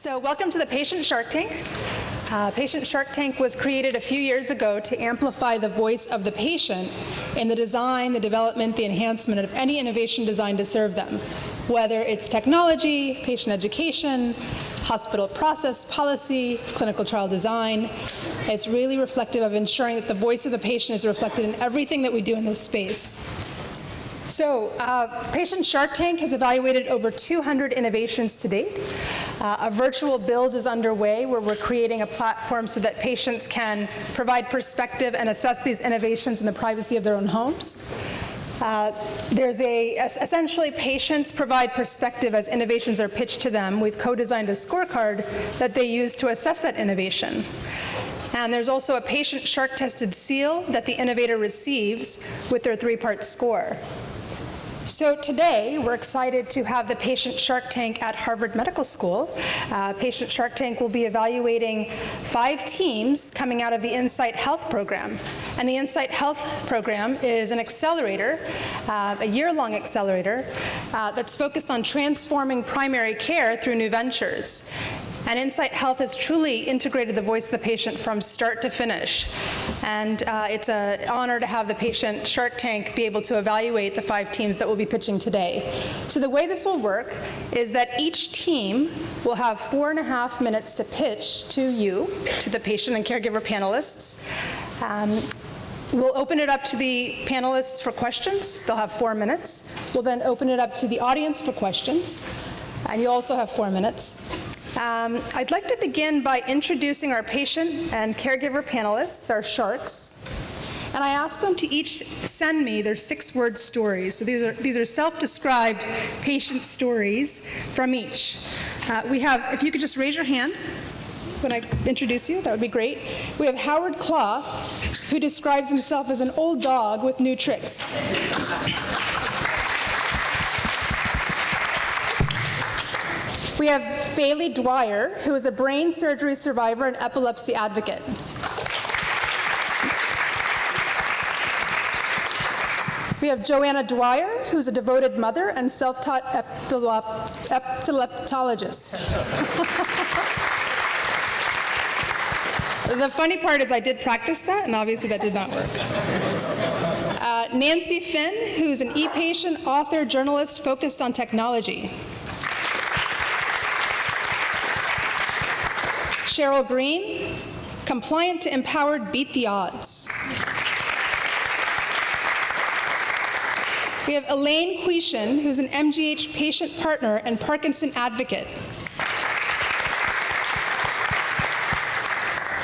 So welcome to the Patient Shark Tank. Patient Shark Tank was created a few years ago to amplify the voice of the patient in the design, the development, the enhancement of any innovation designed to serve them, whether it's technology, patient education, hospital process policy, clinical trial design. It's really reflective of ensuring that the voice of the patient is reflected in everything that we do in this space. So, Patient Shark Tank has evaluated over 200 innovations to date. A virtual build is underway where we're creating a platform so that patients can provide perspective and assess these innovations in the privacy of their own homes. Essentially, patients provide perspective as innovations are pitched to them. We've co-designed a scorecard that they use to assess that innovation. And there's also a patient shark-tested seal that the innovator receives with their 3-part score. So today, we're excited to have the Patient Shark Tank at Harvard Medical School. Patient Shark Tank will be evaluating 5 teams coming out of the Insight Health program. And the Insight Health program is an accelerator, a year-long accelerator, that's focused on transforming primary care through new ventures. And Insight Health has truly integrated the voice of the patient from start to finish. And it's an honor to have the Patient Shark Tank be able to evaluate the 5 teams that we'll be pitching today. So the way this will work is that each team will have 4.5 minutes to pitch to you, to the patient and caregiver panelists. We'll open it up to the panelists for questions. They'll have 4 minutes. We'll then open it up to the audience for questions. And you also have 4 minutes. I'd like to begin by introducing our patient and caregiver panelists, our sharks. And I asked them to each send me their 6-word stories. So these are self-described patient stories from each. We have, if you could just raise your hand when I introduce you, that would be great. We have Howard Cloth, who describes himself as an old dog with new tricks. We have Bailey Dwyer, who is a brain surgery survivor and epilepsy advocate. We have Joanna Dwyer, who's a devoted mother and self-taught epileptologist. The funny part is I did practice that, and obviously that did not work. Nancy Finn, who's an e-patient, author, journalist focused on technology. Cheryl Green, compliant to empowered, beat the odds. We have Elaine Quishin, who's an MGH patient partner and Parkinson advocate.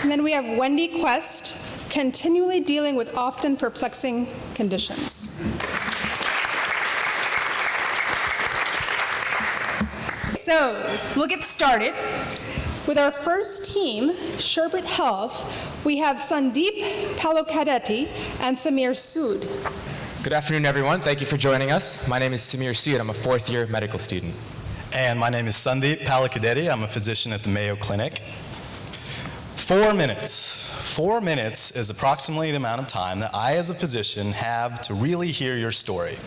And then we have Wendy Quest, continually dealing with often perplexing conditions. So, we'll get started. With our first team, SHERBIT Health, we have Sandeep Palokadeti and Samir Sood. Good afternoon, everyone. Thank you for joining us. My name is Samir Sood. I'm a 4th-year medical student. And my name is Sandeep Palokadeti. I'm a physician at the Mayo Clinic. 4 minutes. 4 minutes is approximately the amount of time that I, as a physician, have to really hear your story.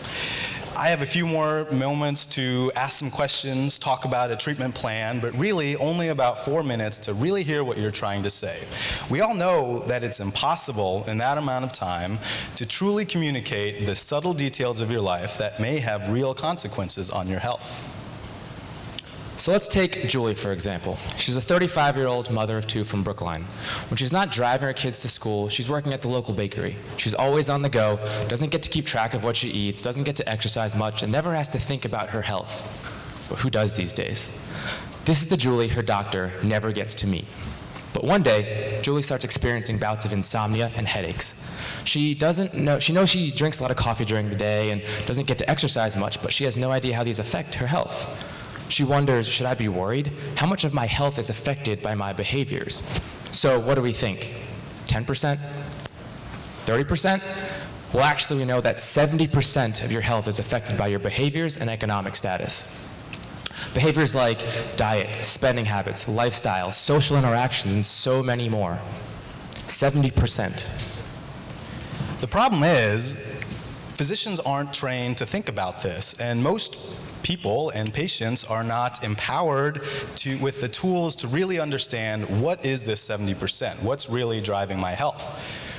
I have a few more moments to ask some questions, talk about a treatment plan, but really only about 4 minutes to really hear what you're trying to say. We all know that it's impossible in that amount of time to truly communicate the subtle details of your life that may have real consequences on your health. So let's take Julie, for example. She's a 35-year-old mother of 2 from Brookline. When she's not driving her kids to school, she's working at the local bakery. She's always on the go, doesn't get to keep track of what she eats, doesn't get to exercise much, and never has to think about her health. But who does these days? This is the Julie her doctor never gets to meet. But one day, Julie starts experiencing bouts of insomnia and headaches. She knows she drinks a lot of coffee during the day and doesn't get to exercise much, but she has no idea how these affect her health. She wonders, should I be worried? How much of my health is affected by my behaviors? So what do we think? 10%? 30%? Well, actually, we know that 70% of your health is affected by your behaviors and economic status. Behaviors like diet, spending habits, lifestyle, social interactions, and so many more. 70%. The problem is, physicians aren't trained to think about this, and most people and patients are not empowered with the tools to really understand what is this 70%, what's really driving my health.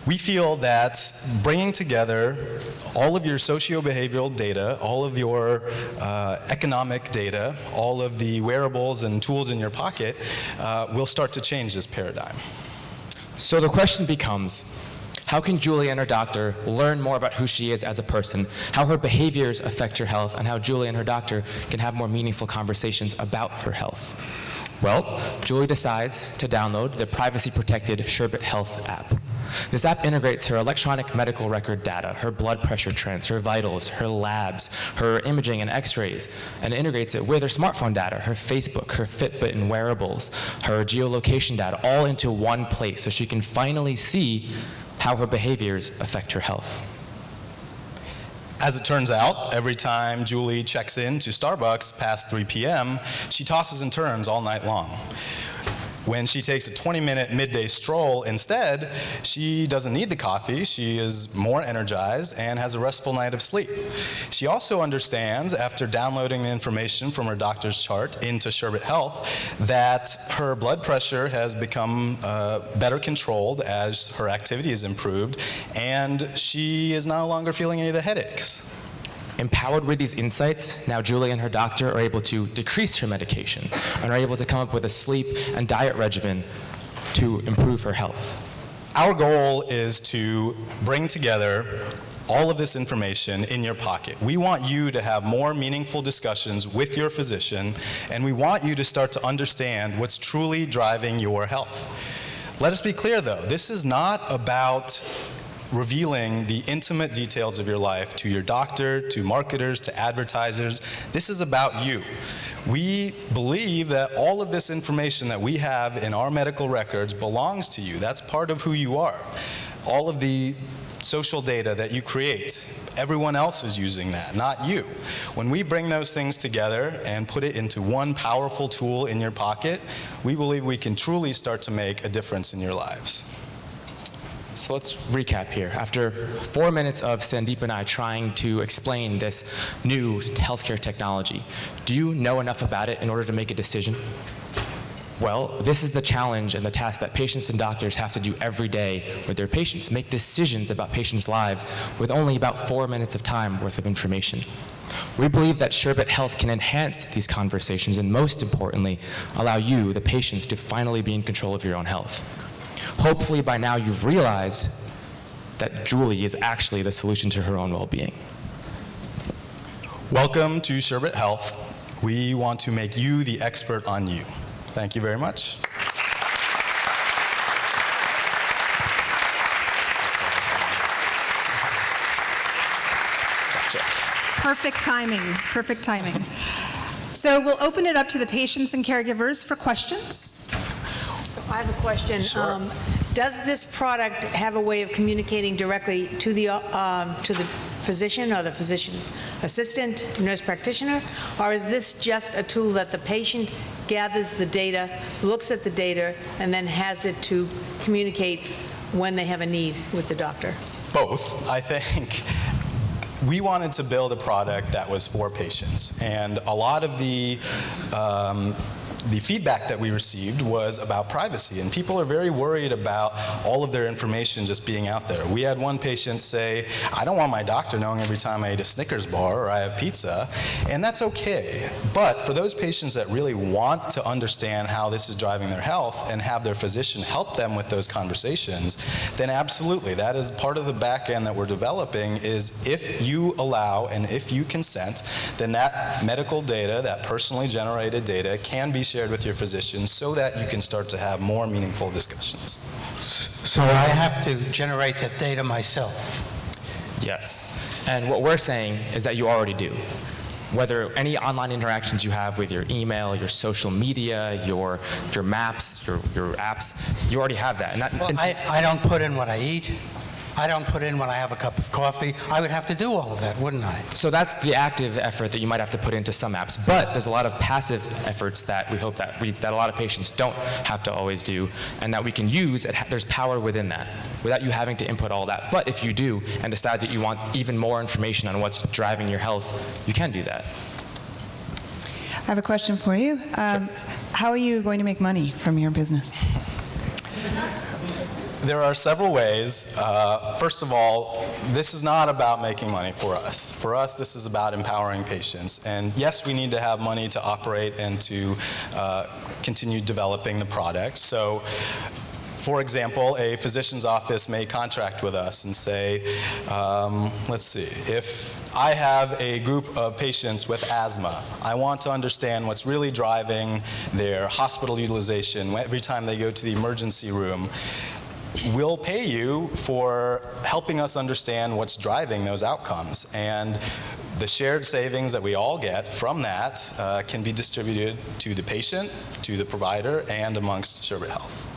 We feel that bringing together all of your socio-behavioral data, all of your economic data, all of the wearables and tools in your pocket will start to change this paradigm. So the question becomes, how can Julie and her doctor learn more about who she is as a person, how her behaviors affect her health, and how Julie and her doctor can have more meaningful conversations about her health? Well, Julie decides to download the privacy-protected SHERBIT Health app. This app integrates her electronic medical record data, her blood pressure trends, her vitals, her labs, her imaging and x-rays, and integrates it with her smartphone data, her Facebook, her Fitbit and wearables, her geolocation data, all into one place so she can finally see how her behaviors affect her health. As it turns out, every time Julie checks in to Starbucks past 3 p.m., she tosses and turns all night long. When she takes a 20-minute midday stroll instead, she doesn't need the coffee, she is more energized and has a restful night of sleep. She also understands, after downloading the information from her doctor's chart into SHERBIT Health, that her blood pressure has become better controlled as her activity has improved, and she is no longer feeling any of the headaches. Empowered with these insights, now Julie and her doctor are able to decrease her medication and are able to come up with a sleep and diet regimen to improve her health. Our goal is to bring together all of this information in your pocket. We want you to have more meaningful discussions with your physician, and we want you to start to understand what's truly driving your health. Let us be clear, though, this is not about revealing the intimate details of your life to your doctor, to marketers, to advertisers. This is about you. We believe that all of this information that we have in our medical records belongs to you. That's part of who you are. All of the social data that you create, everyone else is using that, not you. When we bring those things together and put it into one powerful tool in your pocket, we believe we can truly start to make a difference in your lives. So let's recap here. After 4 minutes of Sandeep and I trying to explain this new healthcare technology, do you know enough about it in order to make a decision? Well, this is the challenge and the task that patients and doctors have to do every day with their patients, make decisions about patients' lives with only about 4 minutes of time worth of information. We believe that SHERBIT Health can enhance these conversations and, most importantly, allow you, the patient, to finally be in control of your own health. Hopefully by now you've realized that Julie is actually the solution to her own well-being. Welcome to SHERBIT Health. We want to make you the expert on you. Thank you very much. Perfect timing, perfect timing. So we'll open it up to the patients and caregivers for questions. So I have a question. Sure. Does this product have a way of communicating directly to the physician or the physician assistant, nurse practitioner, or is this just a tool that the patient gathers the data, looks at the data, and then has it to communicate when they have a need with the doctor? Both, I think. We wanted to build a product that was for patients, and a lot of the feedback that we received was about privacy, and people are very worried about all of their information just being out there. We had one patient say, I don't want my doctor knowing every time I ate a Snickers bar or I have pizza, and that's okay. But for those patients that really want to understand how this is driving their health and have their physician help them with those conversations, then absolutely, that is part of the back end that we're developing. Is if you allow and if you consent, then that medical data, that personally generated data, can be shared with your physician so that you can start to have more meaningful discussions. So I have to generate that data myself? Yes. And what we're saying is that you already do. Whether any online interactions you have with your email, your social media, your maps, your apps, you already have that. And that, Well, I don't put in what I eat. I don't put in when I have a cup of coffee. I would have to do all of that, wouldn't I? So that's the active effort that you might have to put into some apps. But there's a lot of passive efforts that we hope that a lot of patients don't have to always do, and that we can use. There's power within that, without you having to input all that. But if you do and decide that you want even more information on what's driving your health, you can do that. I have a question for you. How are you going to make money from your business? There are several ways. First of all, this is not about making money for us. For us, this is about empowering patients. And yes, we need to have money to operate and to continue developing the product. So, for example, a physician's office may contract with us and say, let's see, if I have a group of patients with asthma, I want to understand what's really driving their hospital utilization every time they go to the emergency room. We'll pay you for helping us understand what's driving those outcomes. And the shared savings that we all get from that can be distributed to the patient, to the provider, and amongst SHERBIT Health.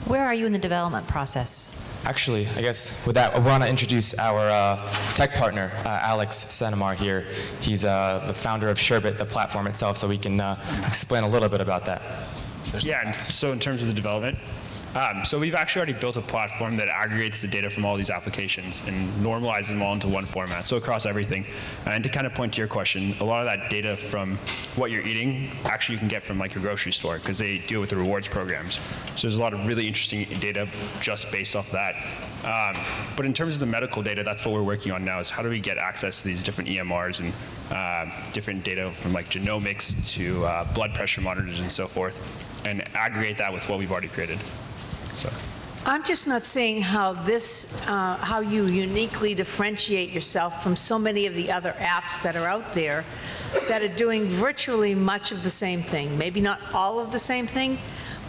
Where are you in the development process? Actually, I guess with that, I want to introduce our tech partner, Alex Sanamar here. He's the founder of SHERBIT, the platform itself, so we can explain a little bit about that. Yeah, so in terms of the development, so we've actually already built a platform that aggregates the data from all these applications and normalizes them all into one format, so across everything. And to kind of point to your question, a lot of that data from what you're eating, actually you can get from like your grocery store, because they deal with the rewards programs. So there's a lot of really interesting data just based off that. But in terms of the medical data, that's what we're working on now, is how do we get access to these different EMRs and different data from like genomics to blood pressure monitors and so forth, and aggregate that with what we've already created. So. I'm just not seeing how how you uniquely differentiate yourself from so many of the other apps that are out there that are doing virtually much of the same thing. Maybe not all of the same thing,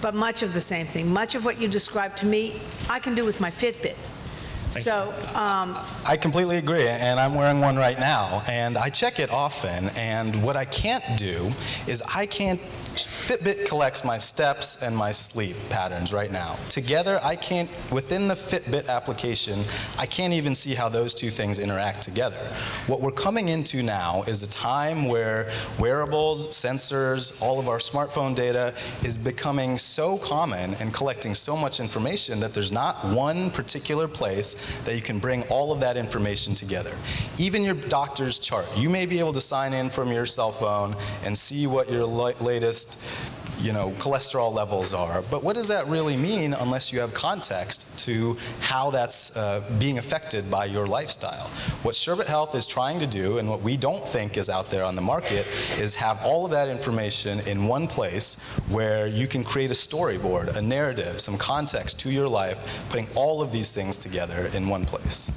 but much of the same thing. Much of what you described to me, I can do with my Fitbit. So, I completely agree, and I'm wearing one right now, and I check it often, and what I can't do is Fitbit collects my steps and my sleep patterns right now. Together, I can't, within the Fitbit application, I can't even see how those two things interact together. What we're coming into now is a time where wearables, sensors, all of our smartphone data is becoming so common and collecting so much information that there's not one particular place that you can bring all of that information together. Even your doctor's chart, you may be able to sign in from your cell phone and see what your latest cholesterol levels are. But what does that really mean unless you have context to how that's being affected by your lifestyle? What SHERBIT Health is trying to do, and what we don't think is out there on the market, is have all of that information in one place where you can create a storyboard, a narrative, some context to your life, putting all of these things together in one place.